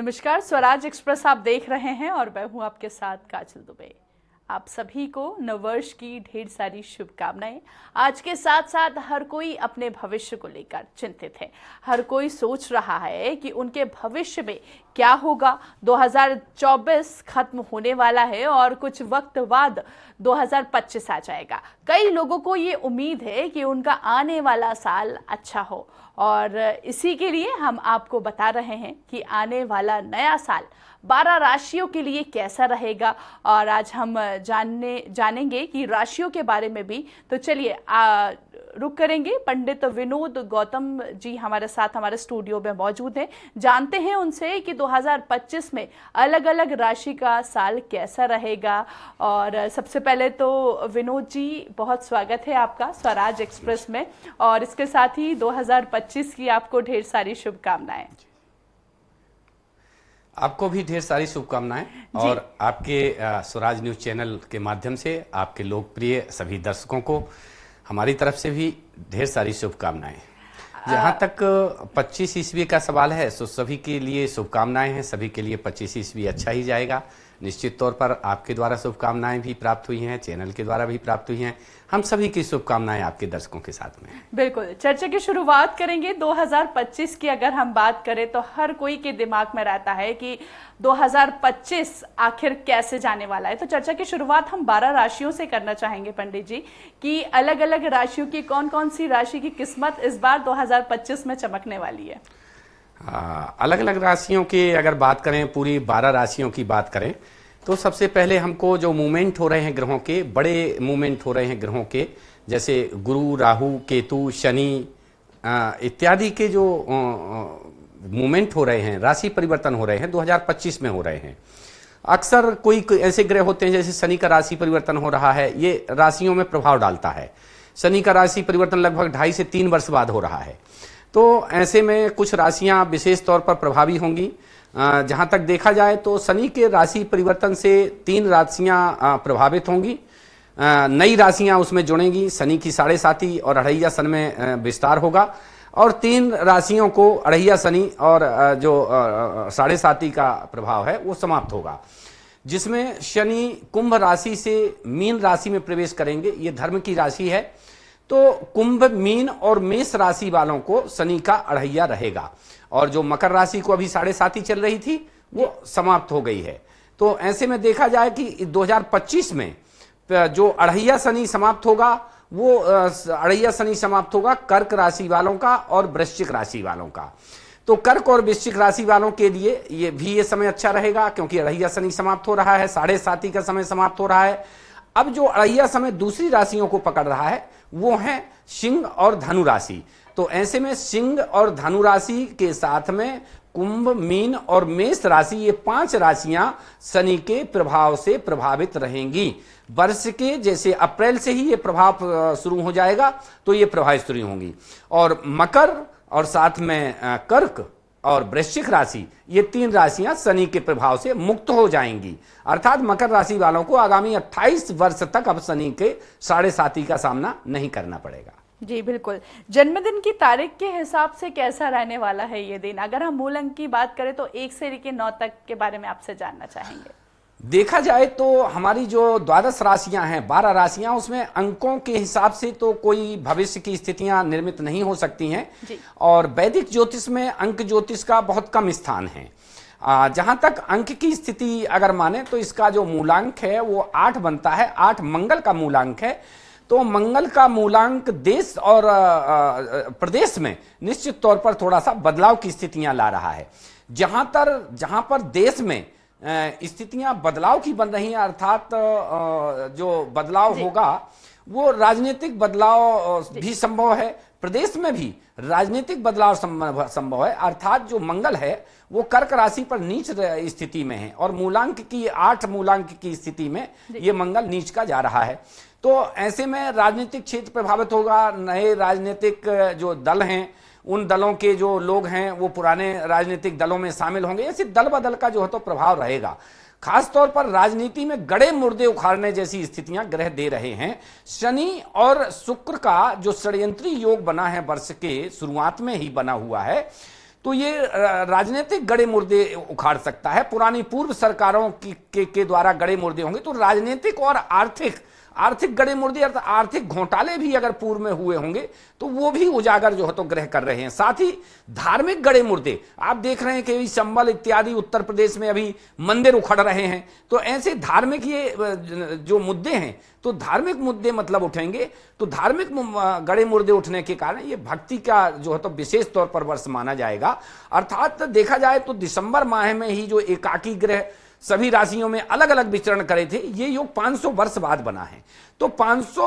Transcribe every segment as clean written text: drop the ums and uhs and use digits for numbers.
नमस्कार, स्वराज एक्सप्रेस आप देख रहे हैं और मैं हूं आपके साथ काजल दुबे। आप सभी को नववर्ष की ढेर सारी शुभकामनाएं। आज के साथ साथ हर कोई अपने भविष्य को लेकर चिंतित है। हर कोई सोच रहा है कि उनके भविष्य में क्या होगा। 2024 खत्म होने वाला है और कुछ वक्त बाद 2025 आ जाएगा। कई लोगों को ये उम्मीद है कि उनका आने वाला साल अच्छा हो और इसी के लिए हम आपको बता रहे हैं कि आने वाला नया साल 12 राशियों के लिए कैसा रहेगा। और आज हम जानेंगे कि राशियों के बारे में भी। तो चलिए रुक करेंगे। पंडित विनोद गौतम जी हमारे साथ हमारे स्टूडियो में मौजूद हैं। जानते हैं उनसे कि 2025 में अलग अलग राशि का साल कैसा रहेगा। और सबसे पहले तो विनोद जी, बहुत स्वागत है आपका स्वराज एक्सप्रेस में, और इसके साथ ही 2025 की आपको ढेर सारी शुभकामनाएं। आपको भी ढेर सारी शुभकामनाएं और आपके स्वराज न्यूज चैनल के माध्यम से आपके लोकप्रिय सभी दर्शकों को हमारी तरफ से भी ढेर सारी शुभकामनाएं। जहां तक 25 ईस्वी का सवाल है तो सभी के लिए शुभकामनाएं हैं। सभी के लिए 25 ईस्वी अच्छा ही जाएगा। निश्चित तौर पर आपके द्वारा शुभकामनाएं भी प्राप्त हुई हैं, चैनल के द्वारा भी प्राप्त हुई हैं। हम सभी की शुभकामनाएं आपके दर्शकों के साथ में। बिल्कुल, चर्चा की शुरुआत करेंगे। 2025 की अगर हम बात करें तो हर कोई के दिमाग में रहता है कि 2025 आखिर कैसे जाने वाला है। तो चर्चा की शुरुआत हम 12 राशियों से करना चाहेंगे पंडित जी, कि अलग अलग राशियों की कौन कौन सी राशि की किस्मत इस बार 2025 में चमकने वाली है। अलग अलग राशियों की अगर बात करें, पूरी 12 राशियों की बात करें तो सबसे पहले हमको जो मूवमेंट हो रहे हैं ग्रहों के, बड़े मूवमेंट हो रहे हैं ग्रहों के, जैसे गुरु, राहु, केतु, शनि इत्यादि के जो मूवमेंट हो रहे हैं, राशि परिवर्तन हो रहे हैं, 2025 में हो रहे हैं। अक्सर कोई ऐसे ग्रह होते हैं, जैसे शनि का राशि परिवर्तन हो रहा है, ये राशियों में प्रभाव डालता है। शनि का राशि परिवर्तन लगभग 2.5 से 3 वर्ष बाद हो रहा है। तो ऐसे में कुछ राशियां विशेष तौर पर प्रभावी होंगी। जहां तक देखा जाए तो शनि के राशि परिवर्तन से 3 राशियां प्रभावित होंगी। नई राशियां उसमें जुड़ेंगी। शनि की 7.5 और अढ़ैया सन में विस्तार होगा और 3 राशियों को अढ़ैया शनि और जो 7.5 का प्रभाव है वो समाप्त होगा, जिसमें शनि कुंभ राशि से मीन राशि में प्रवेश करेंगे। ये धर्म की राशि है, तो कुंभ, मीन और मेष राशि वालों को शनि का अढ़ैया रहेगा। और जो मकर राशि को अभी 7.5 चल रही थी वो समाप्त हो गई है। तो ऐसे में देखा जाए कि 2025 में जो अढ़ैया शनि समाप्त होगा, वो अढ़ैया शनि समाप्त होगा कर्क राशि वालों का और वृश्चिक राशि वालों का। तो कर्क और वृश्चिक राशि वालों के लिए ये समय अच्छा रहेगा, क्योंकि अढ़ैया शनि समाप्त हो रहा है, 7.5 का समय समाप्त हो रहा है। अब जो अढ़ैया समय दूसरी राशियों को पकड़ रहा है वो है सिंह और धनु राशि। तो ऐसे में सिंह और धनु राशि के साथ में कुंभ, मीन और मेष राशि, ये 5 राशियां शनि के प्रभाव से प्रभावित रहेंगी। वर्ष के जैसे अप्रैल से ही ये प्रभाव शुरू हो जाएगा, तो ये प्रभावित शुरू होंगी। और मकर और साथ में कर्क और वृश्चिक राशि, ये 3 राशियां शनि के प्रभाव से मुक्त हो जाएंगी। अर्थात मकर राशि वालों को आगामी 28 वर्ष तक अब शनि के 7.5 का सामना नहीं करना पड़ेगा। जी बिल्कुल। जन्मदिन की तारीख के हिसाब से कैसा रहने वाला है ये दिन? अगर हम मूल अंक की बात करें तो 1 से लेकर 9 तक के बारे में आपसे जानना चाहेंगे। देखा जाए तो हमारी जो 12 राशियां हैं, 12 राशियां, उसमें अंकों के हिसाब से तो कोई भविष्य की स्थितियां निर्मित नहीं हो सकती हैं। और वैदिक ज्योतिष में अंक ज्योतिष का बहुत कम स्थान है। जहां तक अंक की स्थिति अगर माने तो इसका जो मूलांक है वो 8 बनता है। 8 मंगल का मूलांक है। तो मंगल का मूलांक देश और प्रदेश में निश्चित तौर पर थोड़ा सा बदलाव की स्थितियां ला रहा है। जहां पर देश में स्थितियां बदलाव की बन रही हैं, अर्थात जो बदलाव होगा वो राजनीतिक बदलाव भी संभव है। प्रदेश में भी राजनीतिक बदलाव संभव है। अर्थात जो मंगल है वो कर्क राशि पर नीच स्थिति में है और मूलांक की 8 मूलांक की स्थिति में ये मंगल नीच का जा रहा है। तो ऐसे में राजनीतिक क्षेत्र प्रभावित होगा। नए राजनीतिक जो दल हैं, उन दलों के जो लोग हैं वो पुराने राजनीतिक दलों में शामिल होंगे। ऐसे दल बदल का जो है तो प्रभाव रहेगा। खास तौर पर राजनीति में गड़े मुर्दे उखाड़ने जैसी स्थितियां ग्रह दे रहे हैं। शनि और शुक्र का जो षड्यंत्री योग बना है, वर्ष के शुरुआत में ही बना हुआ है, तो ये राजनीतिक गड़े मुर्दे उखाड़ सकता है। पुरानी पूर्व सरकारों के द्वारा गड़े मुर्दे होंगे तो राजनीतिक और आर्थिक गड़े मुर्दे, आर्थिक घोटाले भी अगर पूर्व में हुए होंगे तो वो भी उजागर जो है तो ग्रह कर रहे हैं। साथ ही धार्मिक गड़े मुर्दे आप देख रहे हैं कि संबल इत्यादि उत्तर प्रदेश में अभी मंदिर उखड़ रहे हैं। तो ऐसे धार्मिक ये जो मुद्दे हैं, तो धार्मिक मुद्दे मतलब उठेंगे, तो धार्मिक गड़े मुर्दे उठने के कारण ये भक्ति का जो है तो विशेष तौर पर वर्ष माना जाएगा। अर्थात देखा जाए तो दिसंबर माह में ही जो एकाकी ग्रह सभी राशियों में अलग अलग विचरण करे थे, ये योग 500 वर्ष बाद बना है। तो 500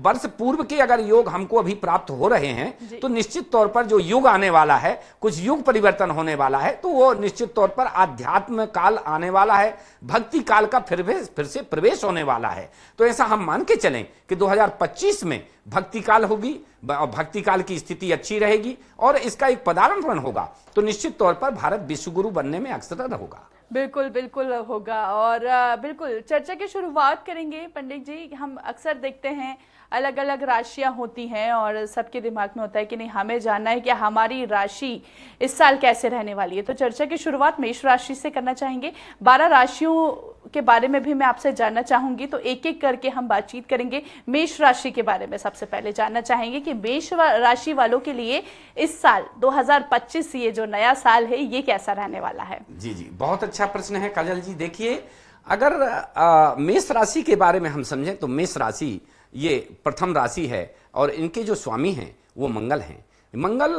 वर्ष पूर्व के अगर योग हमको अभी प्राप्त हो रहे हैं तो निश्चित तौर पर जो युग आने वाला है, कुछ युग परिवर्तन होने वाला है, तो वो निश्चित तौर पर आध्यात्म काल आने वाला है, भक्ति काल का फिर से प्रवेश होने वाला है। तो ऐसा हम मान के चलें कि 2025 में भक्ति काल होगी, भक्ति काल की स्थिति अच्छी रहेगी और इसका एक पदार्पण होगा, तो निश्चित तौर पर भारत विश्वगुरु बनने में अग्रसर होगा। बिल्कुल बिल्कुल होगा। और बिल्कुल चर्चा की शुरुआत करेंगे पंडित जी। हम अक्सर देखते हैं अलग अलग राशियां होती हैं और सबके दिमाग में होता है कि नहीं, हमें जानना है कि हमारी राशि इस साल कैसे रहने वाली है। तो चर्चा की शुरुआत मेष राशि से करना चाहेंगे। 12 राशियों के बारे में भी मैं आपसे जानना चाहूंगी, तो एक एक करके हम बातचीत करेंगे। मेष राशि के बारे में सबसे पहले जानना चाहेंगे कि मेष राशि वालों के लिए इस साल 2025 ये जो नया साल है ये कैसा रहने वाला है। जी जी, बहुत अच्छा प्रश्न है काजल जी। देखिए, अगर मेष राशि के बारे में हम समझें तो मेष राशि ये प्रथम राशि है और इनके जो स्वामी हैं वो मंगल हैं। मंगल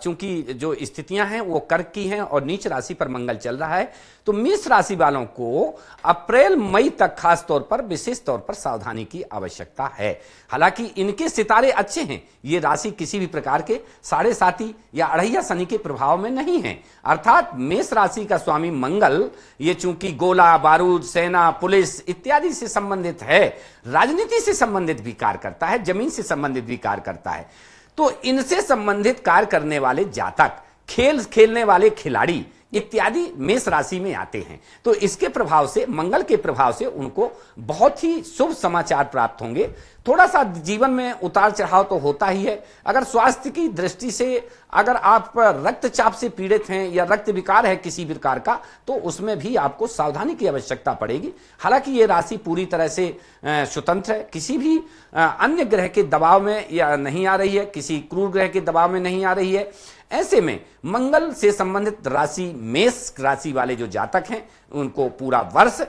चूंकि जो स्थितियां हैं वो कर्क की हैं और नीच राशि पर मंगल चल रहा है, तो मेष राशि वालों को अप्रैल मई तक खास तौर पर विशेष तौर पर सावधानी की आवश्यकता है। हालांकि इनके सितारे अच्छे हैं, ये राशि किसी भी प्रकार के साढ़े साती या अढ़ैया शनि के प्रभाव में नहीं है। अर्थात मेष राशि का स्वामी मंगल ये चूंकि गोला बारूद, सेना, पुलिस इत्यादि से संबंधित है, राजनीति से संबंधित भी कार्य करता है, जमीन से संबंधित भी कार्य करता है, तो इनसे संबंधित कार्य करने वाले जातक, खेल खेलने वाले खिलाड़ी इत्यादि मेष राशि में आते हैं। तो इसके प्रभाव से, मंगल के प्रभाव से उनको बहुत ही शुभ समाचार प्राप्त होंगे। थोड़ा सा जीवन में उतार चढ़ाव तो होता ही है। अगर स्वास्थ्य की दृष्टि से अगर आप रक्तचाप से पीड़ित हैं या रक्त विकार है किसी प्रकार का, तो उसमें भी आपको सावधानी की आवश्यकता पड़ेगी। हालांकि ये राशि पूरी तरह से स्वतंत्र है, किसी भी अन्य ग्रह के दबाव में या नहीं आ रही है, किसी क्रूर ग्रह के दबाव में नहीं आ रही है। ऐसे में मंगल से संबंधित राशि मेष राशि वाले जो जातक हैं उनको पूरा वर्ष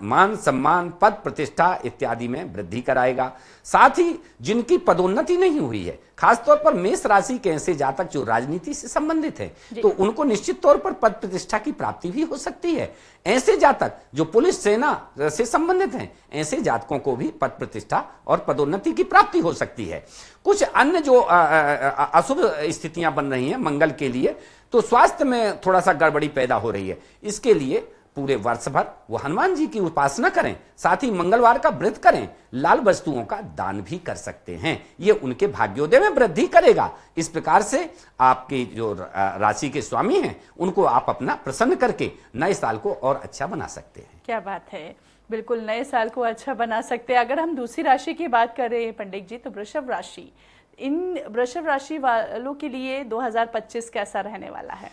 मान सम्मान, पद प्रतिष्ठा इत्यादि में वृद्धि कराएगा। साथ ही जिनकी पदोन्नति नहीं हुई है, खासतौर पर मेष राशि के ऐसे जातक जो राजनीति से संबंधित हैं, तो उनको निश्चित तौर पर पद प्रतिष्ठा की प्राप्ति भी हो सकती है। ऐसे जातक जो पुलिस सेना से संबंधित हैं, ऐसे जातकों को भी पद प्रतिष्ठा और पदोन्नति की प्राप्ति हो सकती है। कुछ अन्य जो अशुभ स्थितियां बन रही हैं मंगल के लिए, तो स्वास्थ्य में थोड़ा सा गड़बड़ी पैदा हो रही है। इसके लिए पूरे वर्ष भर वो हनुमान जी की उपासना करें, साथ ही मंगलवार का व्रत करें, लाल वस्तुओं का दान भी कर सकते हैं। ये उनके भाग्योदय में वृद्धि करेगा। इस प्रकार से आपके जो राशि के स्वामी हैं उनको आप अपना प्रसन्न करके नए साल को और अच्छा बना सकते हैं। क्या बात है, बिल्कुल नए साल को अच्छा बना सकते हैं। अगर हम दूसरी राशि की बात करें पंडित जी, तो वृषभ राशि, इन वृषभ राशि वालों के लिए 2025 कैसा रहने वाला है?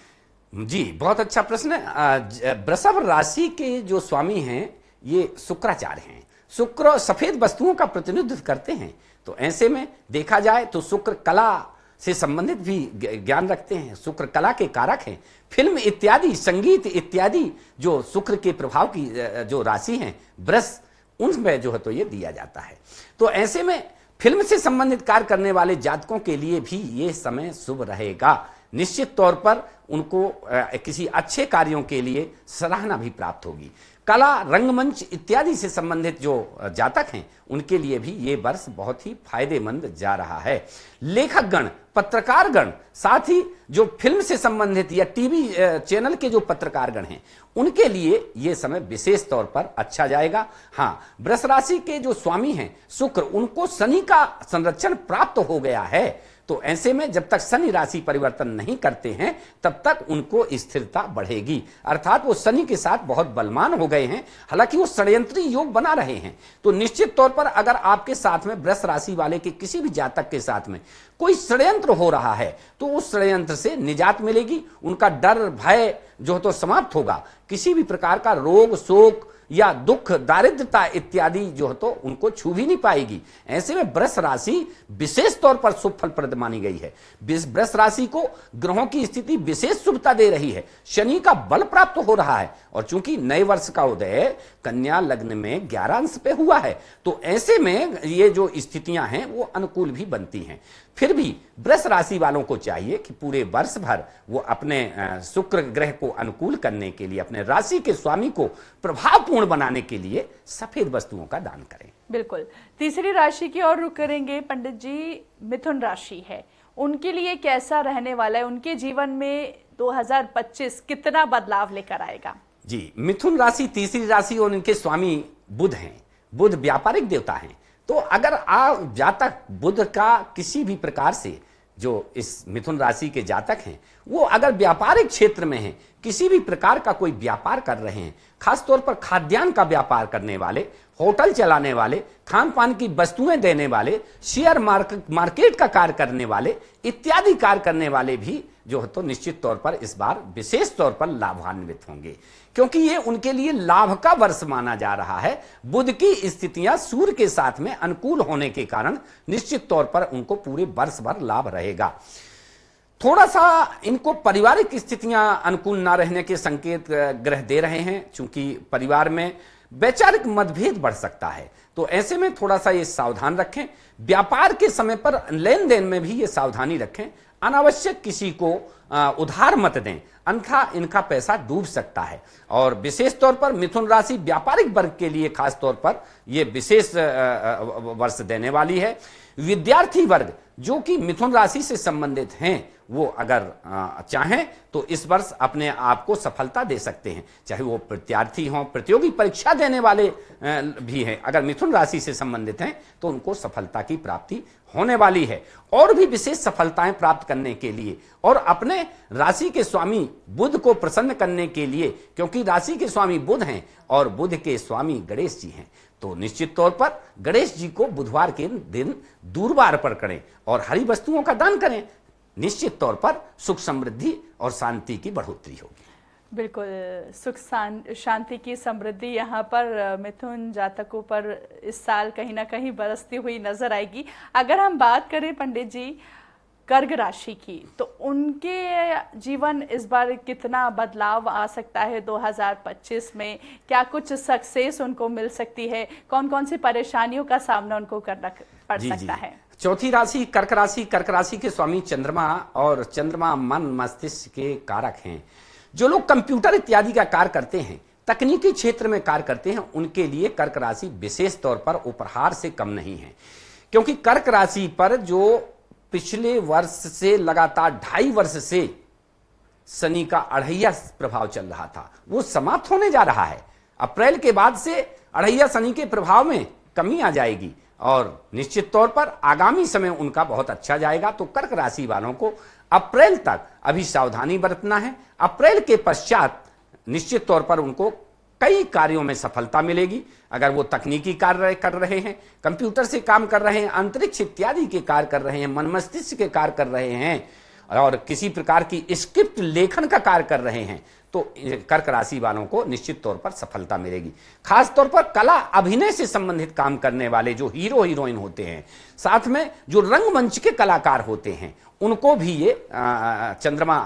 जी, बहुत अच्छा प्रश्न है। वृषभ राशि के जो स्वामी हैं ये शुक्राचार्य हैं। शुक्र सफेद वस्तुओं का प्रतिनिधित्व करते हैं, तो ऐसे में देखा जाए तो शुक्र कला से संबंधित भी ज्ञान रखते हैं, शुक्र कला के कारक हैं। फिल्म इत्यादि, संगीत इत्यादि जो शुक्र के प्रभाव की जो राशि हैं वृष, उनमें जो है तो ये दिया जाता है। तो ऐसे में फिल्म से संबंधित कार्य करने वाले जातकों के लिए भी ये समय शुभ रहेगा। निश्चित तौर पर उनको किसी अच्छे कार्यों के लिए सराहना भी प्राप्त होगी। कला, रंगमंच इत्यादि से संबंधित जो जातक हैं उनके लिए भी ये वर्ष बहुत ही फायदेमंद जा रहा है। लेखक गण, पत्रकार गण, साथ ही जो फिल्म से संबंधित या टीवी चैनल के जो पत्रकार गण हैं उनके लिए ये समय विशेष तौर पर अच्छा जाएगा। हाँ, वृष राशि के जो स्वामी हैं शुक्र, उनको शनि का संरक्षण प्राप्त हो गया है, तो ऐसे में जब तक शनि राशि परिवर्तन नहीं करते हैं तब तक उनको स्थिरता बढ़ेगी, अर्थात वो शनि के साथ बहुत बलवान हो गए हैं, हालांकि वो षड्यंत्री योग बना रहे हैं। तो निश्चित तौर पर अगर आपके साथ में वृष राशि वाले के किसी भी जातक के साथ में कोई षड्यंत्र हो रहा है तो उस षड्यंत्र से निजात मिलेगी, उनका डर भय जो तो समाप्त होगा, किसी भी प्रकार का रोग शोक या दुख दारिद्रता इत्यादि जो है तो उनको छू भी नहीं पाएगी। ऐसे में वृष राशि विशेष तौर पर शुभ फलप्रद मानी गई है। वृष राशि को ग्रहों की स्थिति विशेष शुभता दे रही है, शनि का बल प्राप्त हो रहा है और चूंकि नए वर्ष का उदय कन्या लग्न में 11 अंश पे हुआ है तो ऐसे में ये जो स्थितियां हैं वो अनुकूल भी बनती हैं। फिर भी वृष राशि वालों को चाहिए कि पूरे वर्ष भर वो अपने शुक्र ग्रह को अनुकूल करने के लिए, अपने राशि के स्वामी को प्रभावपूर्ण बनाने के लिए सफेद वस्तुओं का दान करें। बिल्कुल। तीसरी राशि की ओर रुख करेंगे पंडित जी, मिथुन राशि है, उनके लिए कैसा रहने वाला है? उनके जीवन में 2025 कितना बदलाव लेकर आएगा? जी, मिथुन राशि तीसरी राशि और इनके स्वामी बुध हैं। बुध व्यापारिक देवता हैं, तो अगर आप जातक बुध का किसी भी प्रकार से, जो इस मिथुन राशि के जातक हैं वो अगर व्यापारिक क्षेत्र में हैं, किसी भी प्रकार का कोई व्यापार कर रहे हैं, खासतौर पर खाद्यान्न का व्यापार करने वाले, होटल चलाने वाले, खान पान की वस्तुएं देने वाले, शेयर मार्केट का कार्य करने वाले इत्यादि कार्य करने वाले भी जो है तो निश्चित तौर पर इस बार विशेष तौर पर लाभान्वित होंगे, क्योंकि ये उनके लिए लाभ का वर्ष माना जा रहा है। बुध की स्थितियां सूर्य के साथ में अनुकूल होने के कारण निश्चित तौर पर उनको पूरे वर्ष भर लाभ रहेगा। थोड़ा सा इनको पारिवारिक स्थितियां अनुकूल ना रहने के संकेत ग्रह दे रहे हैं, चूंकि परिवार में वैचारिक मतभेद बढ़ सकता है, तो ऐसे में थोड़ा सा ये सावधान रखें। व्यापार के समय पर लेन देन में भी ये सावधानी रखें, अनावश्यक किसी को उधार मत दें, अन्यथा इनका पैसा डूब सकता है। और विशेष तौर पर मिथुन राशि व्यापारिक वर्ग के लिए खास तौर पर यह विशेष वर्ष देने वाली है। विद्यार्थी वर्ग जो कि मिथुन राशि से संबंधित हैं वो अगर चाहें तो इस वर्ष अपने आप को सफलता दे सकते हैं, चाहे वो विद्यार्थी हों, प्रतियोगी परीक्षा देने वाले भी हैं, अगर मिथुन राशि से संबंधित हैं तो उनको सफलता की प्राप्ति होने वाली है। और भी विशेष सफलताएं प्राप्त करने के लिए और अपने राशि के स्वामी बुध को प्रसन्न करने के लिए, क्योंकि राशि के स्वामी बुध हैं और बुध के स्वामी गणेश जी हैं, तो निश्चित तौर पर गणेश जी को बुधवार के दिन दूर्वा अर्पण करें और हरी वस्तुओं का दान करें। निश्चित तौर पर सुख समृद्धि और शांति की बढ़ोतरी होगी। बिल्कुल, सुख शांति की समृद्धि यहाँ पर मिथुन जातकों पर इस साल कहीं ना कहीं बरसती हुई नजर आएगी। अगर हम बात करें पंडित जी कर्क राशि की, तो उनके जीवन इस बार कितना बदलाव आ सकता है 2025 में? क्या कुछ सक्सेस उनको मिल सकती है? कौन कौन सी परेशानियों का सामना उनको करना पड़ सकता है? चौथी राशि कर्क राशि। कर्क राशि के स्वामी चंद्रमा, और चंद्रमा मन मस्तिष्क के कारक हैं। जो लोग कंप्यूटर इत्यादि का कार्य करते हैं, तकनीकी क्षेत्र में कार्य करते हैं, उनके लिए कर्क राशि विशेष तौर पर उपहार से कम नहीं है, क्योंकि कर्क राशि पर जो पिछले वर्ष से लगातार 2.5 वर्ष से शनि का अढ़ैया प्रभाव चल रहा था वो समाप्त होने जा रहा है। अप्रैल के बाद से अढ़ैया शनि के प्रभाव में कमी आ जाएगी और निश्चित तौर पर आगामी समय उनका बहुत अच्छा जाएगा। तो कर्क राशि वालों को अप्रैल तक अभी सावधानी बरतना है। अप्रैल के पश्चात निश्चित तौर पर उनको कई कार्यों में सफलता मिलेगी। अगर वो तकनीकी कार्य कर रहे हैं, कंप्यूटर से काम कर रहे हैं, अंतरिक्ष इत्यादि के कार्य कर रहे हैं, मन मस्तिष्क के कार्य कर रहे हैं और किसी प्रकार की स्क्रिप्ट लेखन का कार्य कर रहे हैं, तो कर्क राशि वालों को निश्चित तौर पर सफलता मिलेगी। खास तौर पर कला अभिनय से संबंधित काम करने वाले जो हीरो हीरोइन होते हैं, साथ में जो रंगमंच के कलाकार होते हैं, उनको भी ये चंद्रमा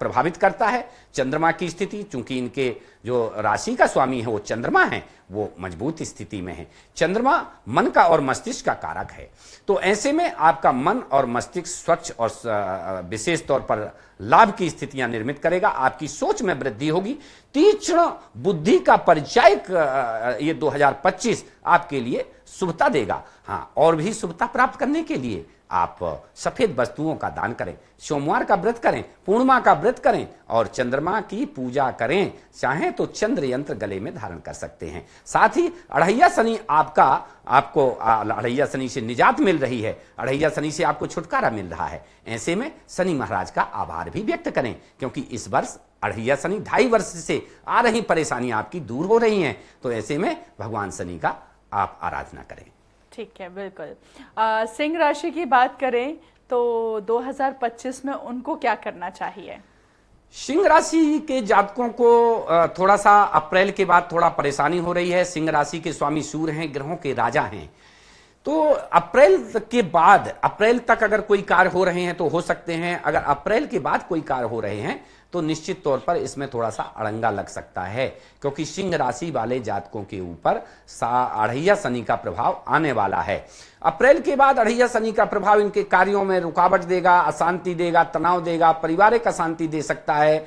प्रभावित करता है। चंद्रमा की स्थिति, चूंकि इनके जो राशि का स्वामी है वो चंद्रमा है, वो मजबूत स्थिति में है। चंद्रमा मन का और मस्तिष्क का कारक है, तो ऐसे में आपका मन और मस्तिष्क स्वच्छ और विशेष तौर पर लाभ की स्थितियां निर्मित करेगा। आपकी सोच में वृद्धि होगी। तीक्ष्ण बुद्धि का परिचय ये 2025 आपके लिए शुभता देगा। हाँ, और भी शुभता प्राप्त करने के लिए आप सफेद वस्तुओं का दान करें, सोमवार का व्रत करें, पूर्णिमा का व्रत करें और चंद्रमा की पूजा करें। चाहें तो चंद्र यंत्र गले में धारण कर सकते हैं। साथ ही अढ़ैया शनि आपको अढ़ैया शनि से निजात मिल रही है, अढ़ैया शनि से आपको छुटकारा मिल रहा है। ऐसे में शनि महाराज का आभार भी व्यक्त करें, क्योंकि इस वर्ष अढ़ैया शनि 2.5 वर्ष से आ रही परेशानियां आपकी दूर हो रही हैं। तो ऐसे में भगवान शनि का आप आराधना करें। ठीक है, बिल्कुल। सिंह राशि की बात करें तो 2025 में उनको क्या करना चाहिए? सिंह राशि के जातकों को थोड़ा सा अप्रैल के बाद थोड़ा परेशानी हो रही है। सिंह राशि के स्वामी सूर्य हैं, ग्रहों के राजा हैं। तो अप्रैल के बाद, अप्रैल तक अगर कोई कार्य हो रहे हैं तो हो सकते हैं। अगर अप्रैल के बाद कोई कार्य हो रहे हैं तो निश्चित तौर पर इसमें थोड़ा सा अड़ंगा लग सकता है, क्योंकि सिंह राशि वाले जातकों के ऊपर अढ़ैया शनि का प्रभाव आने वाला है। अप्रैल के बाद अढ़ैया शनि का प्रभाव इनके कार्यों में रुकावट देगा, अशांति देगा, तनाव देगा, पारिवारिक अशांति दे सकता है,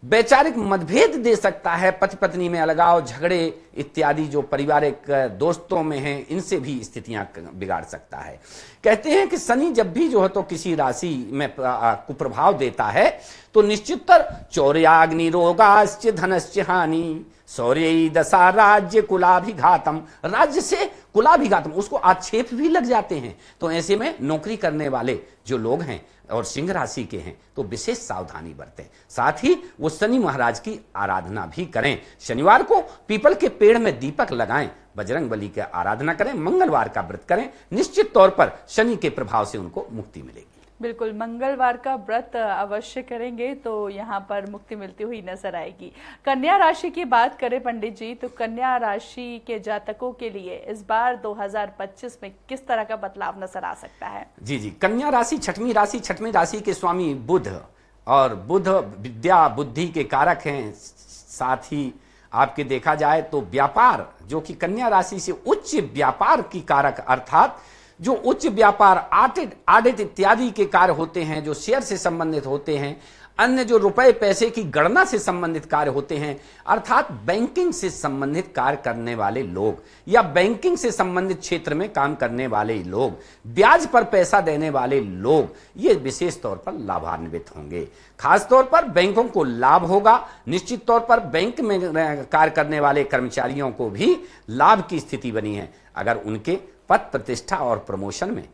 वैचारिक मतभेद दे सकता है, पति पत्नी में अलगाव, झगड़े इत्यादि जो पारिवारिक दोस्तों में हैं, इनसे भी स्थितियां बिगाड़ सकता है। कहते हैं कि शनि जब भी जो है तो किसी राशि में कुप्रभाव देता है तो निश्चितर चौर्याग्नि रोगाश्च धनश्च हानि शौर्य दशा राज्य कुलाभिघातम, राज्य से कुलाभिघातम, उसको आक्षेप भी लग जाते हैं। तो ऐसे में नौकरी करने वाले जो लोग हैं और सिंह राशि के हैं तो विशेष सावधानी बरतें। साथ ही वो शनि महाराज की आराधना भी करें। शनिवार को पीपल के पेड़ में दीपक लगाएं, बजरंग बली की आराधना करें, मंगलवार का व्रत करें। निश्चित तौर पर शनि के प्रभाव से उनको मुक्ति मिलेगी। बिल्कुल, मंगलवार का व्रत अवश्य करेंगे तो यहाँ पर मुक्ति मिलती हुई नजर आएगी। कन्या राशि की बात करें पंडित जी, तो कन्या राशि के जातकों के लिए इस बार 2025 में किस तरह का बदलाव नजर आ सकता है? जी, कन्या राशि छठवीं राशि के स्वामी बुध, और बुध विद्या बुद्धि के कारक हैं। साथ ही आपके देखा जाए तो व्यापार, जो कि कन्या राशि से उच्च व्यापार की कारक, अर्थात जो उच्च व्यापार, ऑडिट इत्यादि के कार्य होते हैं, जो शेयर से संबंधित होते हैं, अन्य जो रुपए पैसे की गणना से संबंधित कार्य होते हैं, अर्थात बैंकिंग से संबंधित कार्य करने वाले लोग या बैंकिंग से संबंधित क्षेत्र में काम करने वाले लोग, ब्याज पर पैसा देने वाले लोग, ये विशेष तौर पर लाभान्वित होंगे। खासतौर पर बैंकों को लाभ होगा। निश्चित तौर पर बैंक में कार्य करने वाले कर्मचारियों को भी लाभ की स्थिति बनी है। अगर उनके पद प्रतिष्ठा और प्रमोशन में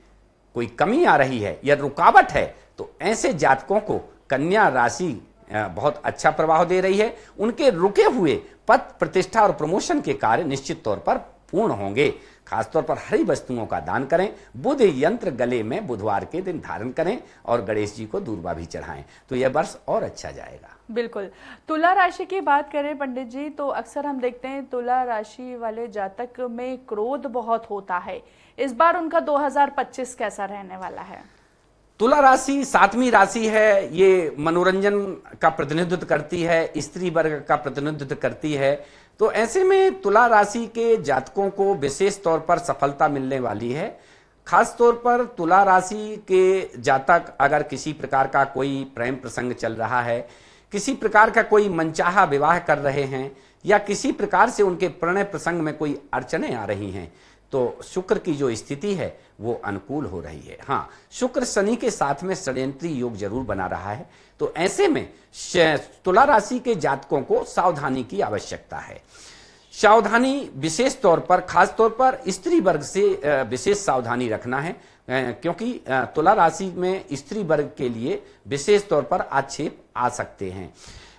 कोई कमी आ रही है या रुकावट है तो ऐसे जातकों को कन्या राशि बहुत अच्छा प्रभाव दे रही है। उनके रुके हुए पद प्रतिष्ठा और प्रमोशन के कार्य निश्चित तौर पर पूर्ण होंगे। खासतौर पर हरी वस्तुओं का दान करें, बुध यंत्र गले में बुधवार के दिन धारण करें और गणेश जी को दूर्वा भी चढ़ाएं, तो यह वर्ष और अच्छा जाएगा। बिल्कुल। तुला राशि की बात करें पंडित जी, तो अक्सर हम देखते हैं तुला राशि वाले जातक में क्रोध बहुत होता है। इस बार उनका 2025 कैसा रहने वाला है? तुला राशि 7वीं राशि है। ये मनोरंजन का प्रतिनिधित्व करती है, स्त्री वर्ग का प्रतिनिधित्व करती है। तो ऐसे में तुला राशि के जातकों को विशेष तौर पर सफलता मिलने वाली है। खास तौर पर तुला राशि के जातक अगर किसी प्रकार का कोई प्रेम प्रसंग चल रहा है, किसी प्रकार का कोई मनचाहा विवाह कर रहे हैं या किसी प्रकार से उनके प्रणय प्रसंग में कोई अड़चने आ रही हैं, तो शुक्र की जो स्थिति है वो अनुकूल हो रही है। हाँ, शुक्र शनि के साथ में षड्यंत्री योग जरूर बना रहा है। तो ऐसे में तुला राशि के जातकों को सावधानी की आवश्यकता है। सावधानी विशेष तौर पर, खास तौर पर स्त्री वर्ग से विशेष सावधानी रखना है, क्योंकि तुला राशि में स्त्री वर्ग के लिए विशेष तौर पर आक्षेप आ सकते हैं।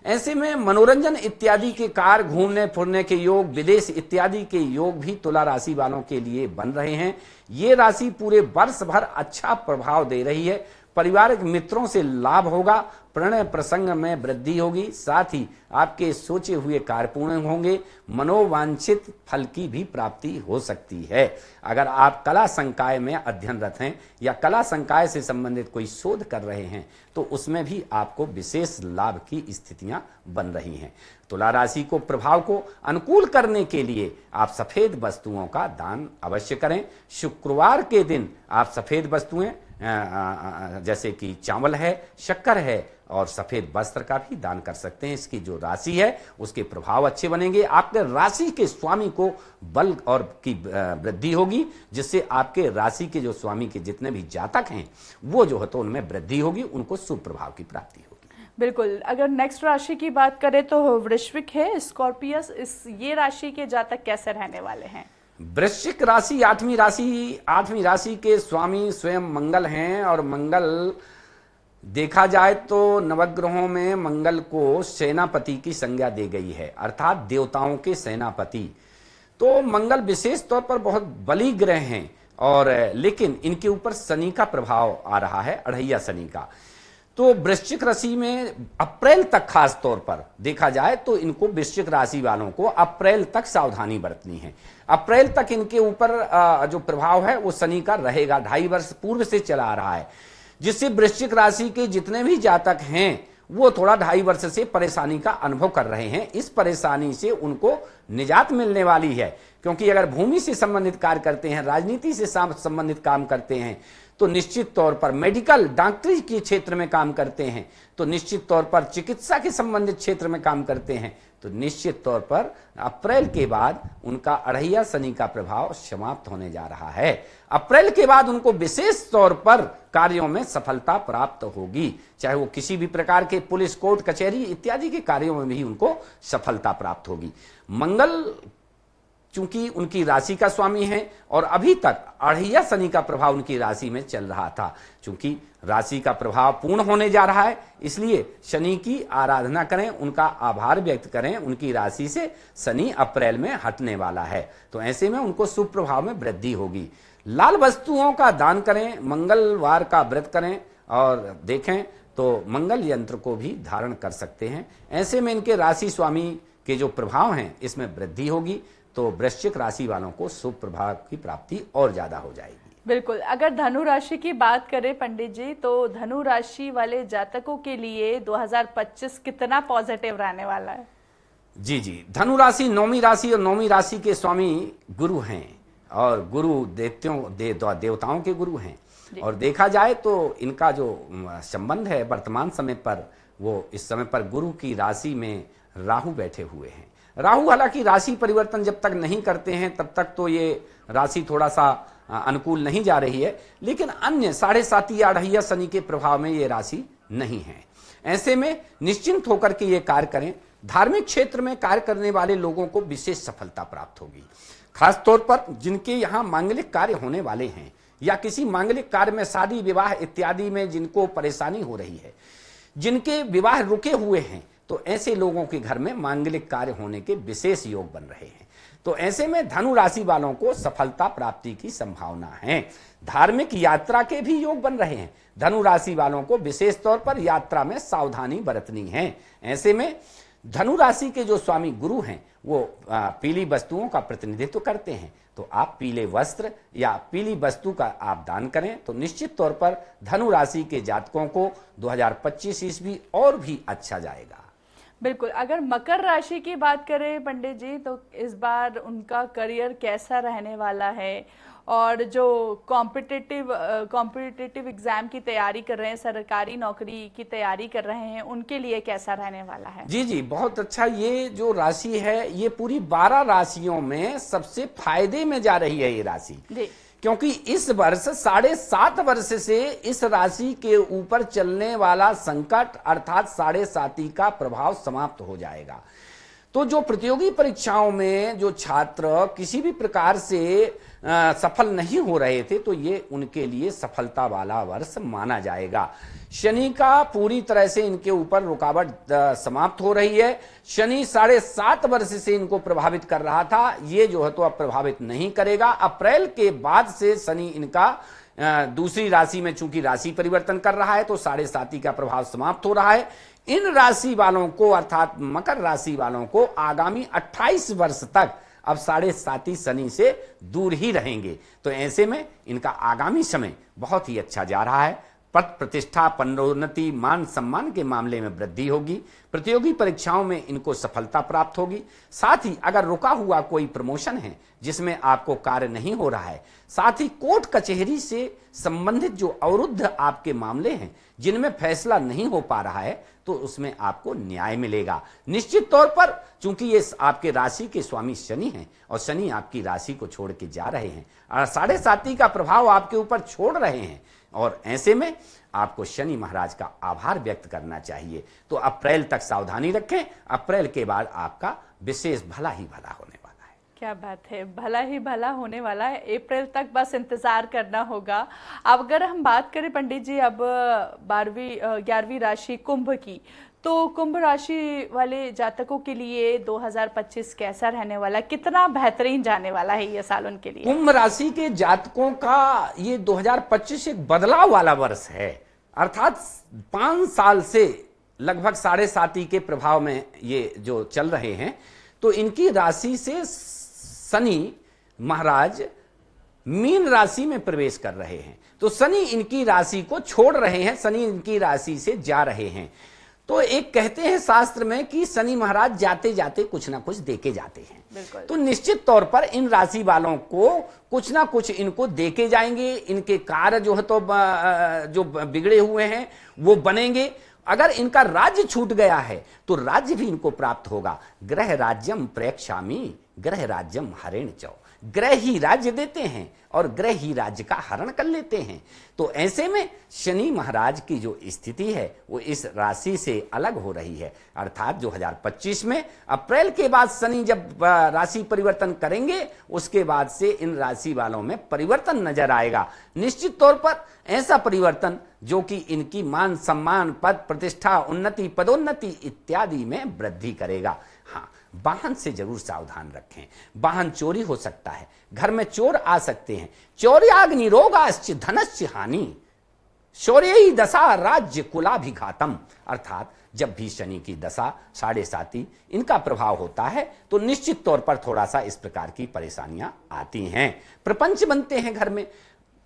ऐसे में मनोरंजन इत्यादि के कार्य, घूमने फिरने के योग, विदेश इत्यादि के योग भी तुला राशि वालों के लिए बन रहे हैं। ये राशि पूरे वर्ष भर अच्छा प्रभाव दे रही है। पारिवारिक मित्रों से लाभ होगा, प्रणय प्रसंग में वृद्धि होगी, साथ ही आपके सोचे हुए कार्य पूर्ण होंगे, मनोवांछित फल की भी प्राप्ति हो सकती है। अगर आप कला संकाय में अध्ययनरत हैं या कला संकाय से संबंधित कोई शोध कर रहे हैं तो उसमें भी आपको विशेष लाभ की स्थितियां बन रही हैं। तुला राशि को प्रभाव को अनुकूल करने के लिए आप सफेद वस्तुओं का दान अवश्य करें। शुक्रवार के दिन आप सफेद वस्तुएं जैसे कि चावल है, शक्कर है और सफेद वस्त्र का भी दान कर सकते हैं। इसकी जो राशि है उसके प्रभाव अच्छे बनेंगे। आपके राशि के स्वामी को बल और की वृद्धि होगी, जिससे आपके राशि के जो स्वामी के जितने भी जातक हैं वो जो है तो उनमें वृद्धि होगी, उनको शुभ प्रभाव की प्राप्ति होगी। बिल्कुल। अगर नेक्स्ट राशि की बात करें तो वृश्चिक है, स्कॉर्पियस, ये राशि के जातक कैसे रहने वाले हैं? वृश्चिक राशि आठवीं राशि के स्वामी स्वयं मंगल हैं और मंगल देखा जाए तो नवग्रहों में मंगल को सेनापति की संज्ञा दी गई है, अर्थात देवताओं के सेनापति। तो मंगल विशेष तौर पर बहुत बली ग्रह हैं और लेकिन इनके ऊपर शनि का प्रभाव आ रहा है, अढ़ैया शनि का। तो वृश्चिक राशि में अप्रैल तक खास तौर पर देखा जाए तो इनको वृश्चिक राशि वालों को अप्रैल तक सावधानी बरतनी है। अप्रैल तक इनके ऊपर जो प्रभाव है वो शनि का रहेगा, 2.5 वर्ष पूर्व से चला आ रहा है, जिससे वृश्चिक राशि के जितने भी जातक हैं वो थोड़ा 2.5 वर्ष से परेशानी का अनुभव कर रहे हैं। इस परेशानी से उनको निजात मिलने वाली है, क्योंकि अगर भूमि से संबंधित कार्य करते हैं, राजनीति से संबंधित काम करते हैं तो निश्चित तौर पर, मेडिकल डॉक्टरी के क्षेत्र में काम करते हैं तो निश्चित तौर पर, चिकित्सा के संबंधित क्षेत्र में काम करते हैं तो निश्चित तौर पर अप्रैल के बाद उनका अढ़ैया शनि का प्रभाव समाप्त होने जा रहा है। अप्रैल के बाद उनको विशेष तौर पर कार्यों में सफलता प्राप्त होगी, चाहे वो किसी भी प्रकार के पुलिस, कोर्ट, कचहरी इत्यादि के कार्यों में भी उनको सफलता प्राप्त होगी। मंगल चूंकि उनकी राशि का स्वामी है और अभी तक अढ़ैया शनि का प्रभाव उनकी राशि में चल रहा था, चूंकि राशि का प्रभाव पूर्ण होने जा रहा है, इसलिए शनि की आराधना करें, उनका आभार व्यक्त करें। उनकी राशि से शनि अप्रैल में हटने वाला है, तो ऐसे में उनको शुभ प्रभाव में वृद्धि होगी। लाल वस्तुओं का दान करें, मंगलवार का व्रत करें और देखें तो मंगल यंत्र को भी धारण कर सकते हैं। ऐसे में इनके राशि स्वामी के जो प्रभाव हैं इसमें वृद्धि होगी, तो वृश्चिक राशि वालों को शुभ प्रभाव की प्राप्ति और ज्यादा हो जाएगी। बिल्कुल। अगर धनु राशि की बात करें पंडित जी, तो धनु राशि वाले जातकों के लिए 2025 कितना पॉजिटिव रहने वाला है? जी, धनु राशि नौवीं राशि और नौवीं राशि के स्वामी गुरु हैं और गुरु देवताओं के गुरु हैं, और देखा जाए तो इनका जो संबंध है वर्तमान समय पर, वो इस समय पर गुरु की राशि में राहु बैठे हुए हैं। राहु हालांकि राशि परिवर्तन जब तक नहीं करते हैं तब तक तो ये राशि थोड़ा सा अनुकूल नहीं जा रही है, लेकिन अन्य 7.5 या अढ़ैया शनि के प्रभाव में ये राशि नहीं है। ऐसे में निश्चिंत होकर के ये कार्य करें। धार्मिक क्षेत्र में कार्य करने वाले लोगों को विशेष सफलता प्राप्त होगी, खास तौर पर जिनके यहाँ मांगलिक कार्य होने वाले हैं या किसी मांगलिक कार्य में, शादी विवाह इत्यादि में जिनको परेशानी हो रही है, जिनके विवाह रुके हुए हैं, तो ऐसे लोगों के घर में मांगलिक कार्य होने के विशेष योग बन रहे हैं। तो ऐसे में धनु राशि वालों को सफलता प्राप्ति की संभावना है। धार्मिक यात्रा के भी योग बन रहे हैं। धनु राशि वालों को विशेष तौर पर यात्रा में सावधानी बरतनी है। ऐसे में धनु राशि के जो स्वामी गुरु हैं वो पीली वस्तुओं का प्रतिनिधित्व करते हैं, तो आप पीले वस्त्र या पीली वस्तु का आप दान करें तो निश्चित तौर पर धनु राशि के जातकों को 2025 ईस्वी और भी अच्छा जाएगा। बिल्कुल। अगर मकर राशि की बात करें पंडित जी, तो इस बार उनका करियर कैसा रहने वाला है, और जो कॉम्पिटिटिव एग्जाम की तैयारी कर रहे हैं, सरकारी नौकरी की तैयारी कर रहे हैं, उनके लिए कैसा रहने वाला है? जी, बहुत अच्छा। ये जो राशि है ये पूरी 12 राशियों में सबसे फायदे में जा रही है ये राशि जी, क्योंकि इस वर्ष 7.5 वर्ष से इस राशि के ऊपर चलने वाला संकट अर्थात 7.5 का प्रभाव समाप्त हो जाएगा। तो जो प्रतियोगी परीक्षाओं में जो छात्र किसी भी प्रकार से सफल नहीं हो रहे थे, तो ये उनके लिए सफलता वाला वर्ष माना जाएगा। शनि का पूरी तरह से इनके ऊपर रुकावट समाप्त हो रही है। शनि 7.5 वर्ष से इनको प्रभावित कर रहा था, ये जो है तो अब प्रभावित नहीं करेगा। अप्रैल के बाद से शनि इनका दूसरी राशि में चूंकि राशि परिवर्तन कर रहा है तो 7.5 का प्रभाव समाप्त हो रहा है। इन राशि वालों को अर्थात मकर राशि वालों को आगामी 28 वर्ष तक अब 7.5 शनि से दूर ही रहेंगे। तो ऐसे में इनका आगामी समय बहुत ही अच्छा जा रहा है। पद प्रतिष्ठा, पदोन्नति, मान सम्मान के मामले में वृद्धि होगी। प्रतियोगी परीक्षाओं में इनको सफलता प्राप्त होगी। साथ ही अगर रुका हुआ कोई प्रमोशन है जिसमें आपको कार्य नहीं हो रहा है, साथ ही कोर्ट कचहरी से संबंधित जो अवरुद्ध आपके मामले हैं जिनमें फैसला नहीं हो पा रहा है, तो उसमें आपको न्याय मिलेगा। निश्चित तौर पर चूंकि ये आपके राशि के स्वामी शनि हैं और शनि आपकी राशि को छोड़ के जा रहे हैं और 7.5 का प्रभाव आपके ऊपर छोड़ रहे हैं, और ऐसे में आपको शनि महाराज का आभार व्यक्त करना चाहिए। तो अप्रैल तक सावधानी रखें, अप्रैल के बाद आपका विशेष भला ही भला होने वाला है। क्या बात है, भला ही भला होने वाला है। अप्रैल तक बस इंतजार करना होगा। अब अगर हम बात करें पंडित जी अब 11वीं राशि कुंभ की, तो कुंभ राशि वाले जातकों के लिए 2025 कैसा रहने वाला, कितना बेहतरीन जाने वाला है ये साल उनके लिए? कुंभ राशि के जातकों का ये 2025 एक बदलाव वाला वर्ष है। अर्थात 5 साल से लगभग 7.5 के प्रभाव में ये जो चल रहे हैं, तो इनकी राशि से शनि महाराज मीन राशि में प्रवेश कर रहे हैं। तो शनि इनकी राशि को छोड़ रहे हैं, शनि इनकी राशि से जा रहे हैं। तो एक कहते हैं शास्त्र में कि शनि महाराज जाते जाते कुछ ना कुछ देके जाते हैं। तो निश्चित तौर पर इन राशि वालों को कुछ ना कुछ इनको देके जाएंगे। इनके कार्य जो है तो जो बिगड़े हुए हैं वो बनेंगे। अगर इनका राज्य छूट गया है तो राज्य भी इनको प्राप्त होगा। ग्रह राज्यम प्रेक्षामि ग्रह राज्यम हरेण चौ, ग्रह ही राज्य देते हैं और ग्रह ही राज्य का हरण कर लेते हैं। तो ऐसे में शनि महाराज की जो स्थिति है वो इस राशि से अलग हो रही है। अर्थात 2025 में अप्रैल के बाद शनि जब राशि परिवर्तन करेंगे, उसके बाद से इन राशि वालों में परिवर्तन नजर आएगा। निश्चित तौर पर ऐसा परिवर्तन जो कि इनकी मान सम्मान, पद प्रतिष्ठा, उन्नति, पदोन्नति इत्यादि में वृद्धि करेगा। हाँ, वाहन से जरूर सावधान रखें। वाहन चोरी हो सकता है, घर में चोर आ सकते हैं। चौर्याग्नि रोगाश्च धनस्य हानि, शौर्य दशा राज्य कुलाभिघातम। अर्थात जब भी शनि की दशा 7.5 इनका प्रभाव होता है तो निश्चित तौर पर थोड़ा सा इस प्रकार की परेशानियां आती हैं। प्रपंच बनते हैं, घर में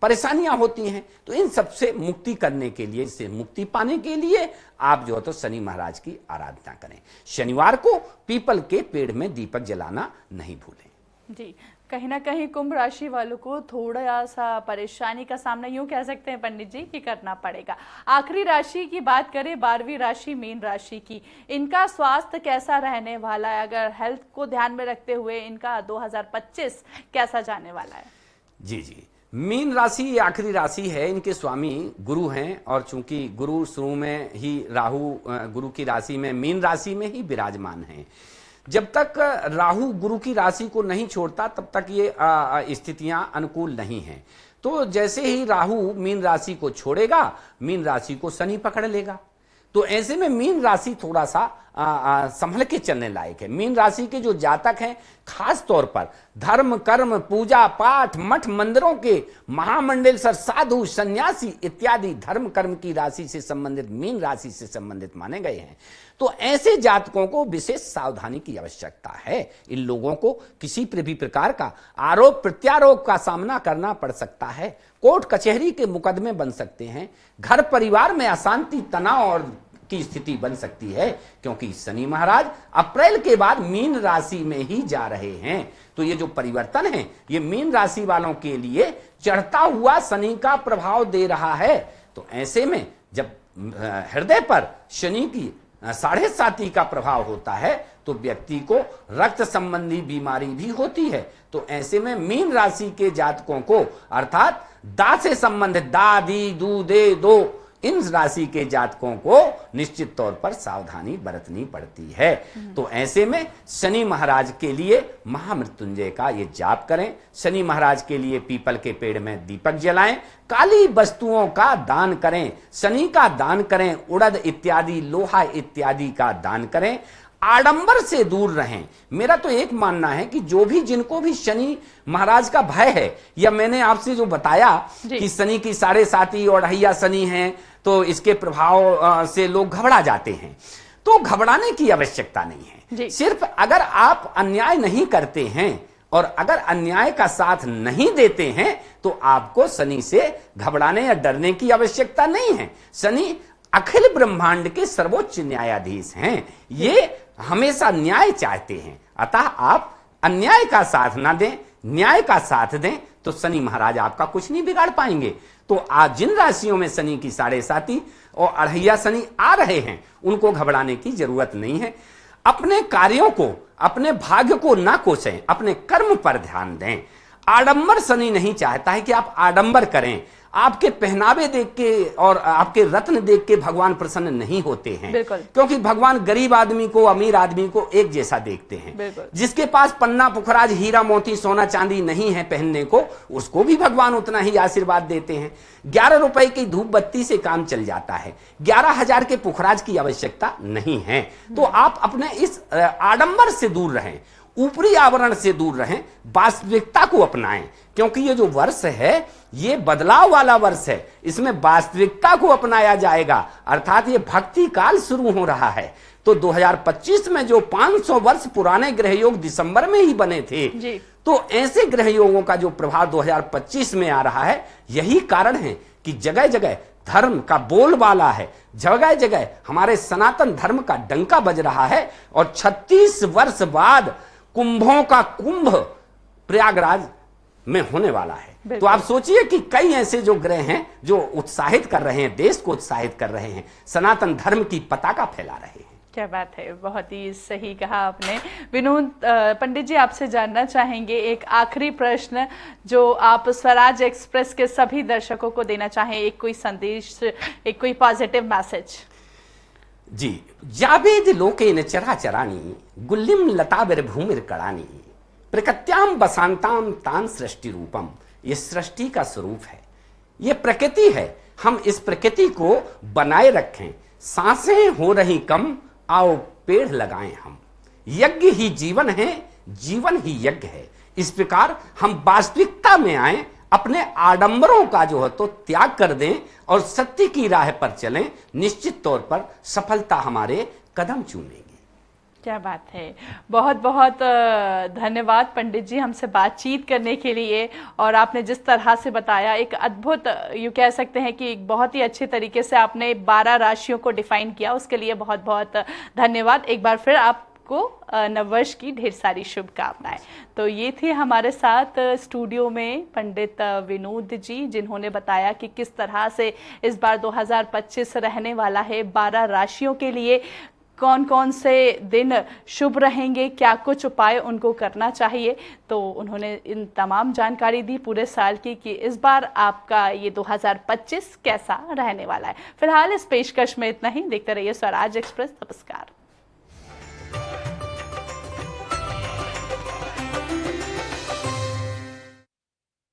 परेशानियां होती हैं। तो इन सबसे मुक्ति करने के लिए, इससे मुक्ति पाने के लिए आप जो है तो शनि महाराज की आराधना करें। शनिवार को पीपल के पेड़ में दीपक जलाना नहीं भूलें। जी, कहीं ना कहीं कुंभ राशि वालों को थोड़ा सा परेशानी का सामना यूं कह सकते हैं पंडित जी कि करना पड़ेगा। आखिरी राशि की बात करें, 12वीं राशि मीन राशि की, इनका स्वास्थ्य कैसा रहने वाला है? अगर हेल्थ को ध्यान में रखते हुए इनका 2025 कैसा जाने वाला है? जी, मीन राशि ये आखिरी राशि है। इनके स्वामी गुरु हैं और चूंकि गुरु शुरू में ही राहु गुरु की राशि में मीन राशि में ही विराजमान हैं। जब तक राहु गुरु की राशि को नहीं छोड़ता तब तक ये स्थितियां अनुकूल नहीं हैं। तो जैसे ही राहु मीन राशि को छोड़ेगा, मीन राशि को शनि पकड़ लेगा। तो ऐसे में मीन राशि थोड़ा सा संभल के चलने लायक है। मीन राशि के जो जातक हैं, खास तौर पर धर्म, कर्म, पूजा पाठ, मठ मंदिरों के महामंडलेश्वर, साधु, सन्यासी इत्यादि धर्म कर्म की राशि से संबंधित मीन राशि से संबंधित माने गए हैं। तो ऐसे जातकों को विशेष सावधानी की आवश्यकता है। इन लोगों को किसी भी प्रकार का आरोप प्रत्यारोप का सामना करना पड़ सकता है। कोर्ट कचहरी के मुकदमे बन सकते हैं। घर परिवार में अशांति, तनाव और की स्थिति बन सकती है, क्योंकि शनि महाराज अप्रैल के बाद मीन राशि में ही जा रहे हैं। तो ये जो परिवर्तन है ये मीन राशि वालों के लिए चढ़ता हुआ शनि का प्रभाव दे रहा है। तो ऐसे में जब हृदय पर शनि की 7.5 का प्रभाव होता है तो व्यक्ति को रक्त संबंधी बीमारी भी होती है। तो ऐसे में मीन राशि के जातकों को अर्थात दा से संबंधित दा, दी, दू, दे, दो, इन राशि के जातकों को निश्चित तौर पर सावधानी बरतनी पड़ती है। तो ऐसे में शनि महाराज के लिए महामृत्युंजय का ये जाप करें। शनि महाराज के लिए पीपल के पेड़ में दीपक जलाएं। काली वस्तुओं का दान करें, शनि का दान करें, उड़द इत्यादि, लोहा इत्यादि का दान करें। आडंबर से दूर रहें। मेरा तो एक मानना है कि जो भी जिनको भी शनि महाराज का भय है, या मैंने आपसे जो बताया कि शनि की 7.5 और अढ़ैया शनि है, तो इसके प्रभाव से लोग घबरा जाते हैं। तो घबराने की आवश्यकता नहीं है। सिर्फ अगर आप अन्याय नहीं करते हैं और अगर अन्याय का साथ नहीं देते हैं तो आपको शनि से घबराने या डरने की आवश्यकता नहीं है। शनि अखिल ब्रह्मांड के सर्वोच्च न्यायाधीश हैं, ये हमेशा न्याय चाहते हैं। अतः आप अन्याय का साथ ना दें, न्याय का साथ दें, तो शनि महाराज आपका कुछ नहीं बिगाड़ पाएंगे। तो आज जिन राशियों में शनि की 7.5 और अढ़ैया शनि आ रहे हैं, उनको घबराने की जरूरत नहीं है। अपने कार्यों को, अपने भाग्य को ना कोसें, अपने कर्म पर ध्यान दें। आडंबर शनि नहीं चाहता है कि आप आडंबर करें। आपके पहनावे देख के और आपके रत्न देख के भगवान प्रसन्न नहीं होते हैं, क्योंकि भगवान गरीब आदमी को, अमीर आदमी को एक जैसा देखते हैं। जिसके पास पन्ना पुखराज, हीरा मोती, सोना चांदी नहीं है पहनने को, उसको भी भगवान उतना ही आशीर्वाद देते हैं। 11 रुपए की धूप बत्ती से काम चल जाता है, 11,000 के पुखराज की आवश्यकता नहीं है। तो आप अपने इस आडंबर से दूर रहें, ऊपरी आवरण से दूर रहें, वास्तविकता को अपनाएं, क्योंकि ये जो वर्ष है ये बदलाव वाला वर्ष है। इसमें वास्तविकता को अपनाया जाएगा, अर्थात ये भक्ति काल शुरू हो रहा है। तो 2025 में जो 500 वर्ष पुराने ग्रह योग दिसंबर में ही बने थे जी। तो ऐसे ग्रह योगों का जो प्रभाव 2025 में आ रहा है, यही कारण है कि जगह जगह धर्म का बोलबाला है, जगह जगह हमारे सनातन धर्म का डंका बज रहा है। और 36 वर्ष बाद कुंभों का कुंभ प्रयागराज में होने वाला है। तो आप सोचिए कि कई ऐसे जो ग्रह हैं जो उत्साहित कर रहे हैं, देश को उत्साहित कर रहे हैं, सनातन धर्म की पताका फैला रहे हैं। क्या बात है, बहुत ही सही कहा आपने। विनोद पंडित जी, आपसे जानना चाहेंगे एक आखिरी प्रश्न जो आप स्वराज एक्सप्रेस के सभी दर्शकों को देना चाहें, एक कोई संदेश, एक कोई पॉजिटिव मैसेज। जी, जावेद लोकेन चराचराणि गुल्लिम लताविर्भूमिर कड़ानी प्रकृत्याम बसांताम तान सृष्टि रूपम। ये सृष्टि का स्वरूप है, ये प्रकृति है। हम इस प्रकृति को बनाए रखें। सांसें हो रही कम, आओ पेड़ लगाएं हम। यज्ञ ही जीवन है, जीवन ही यज्ञ है। इस प्रकार हम वास्तविकता में आए, अपने आडंबरों का जो है तो त्याग कर दें और सत्य की राह पर चलें। निश्चित तौर पर सफलता हमारे कदम चूमेगी। क्या बात है, बहुत बहुत धन्यवाद पंडित जी हमसे बातचीत करने के लिए। और आपने जिस तरह से बताया, एक अद्भुत, यूँ कह सकते हैं कि एक बहुत ही अच्छे तरीके से आपने 12 राशियों को डिफाइन किया, उसके लिए बहुत बहुत धन्यवाद। एक बार फिर आपको नववर्ष की ढेर सारी शुभकामनाएं। तो ये थे हमारे साथ स्टूडियो में पंडित विनोद जी, जिन्होंने बताया कि किस तरह से इस बार 2025 रहने वाला है। 12 राशियों के लिए कौन कौन से दिन शुभ रहेंगे, क्या कुछ उपाय उनको करना चाहिए। तो उन्होंने इन तमाम जानकारी दी पूरे साल की कि इस बार आपका ये 2025 कैसा रहने वाला है। फिलहाल इस पेशकश में इतना ही। देखते रहिए स्वराज एक्सप्रेस। नमस्कार।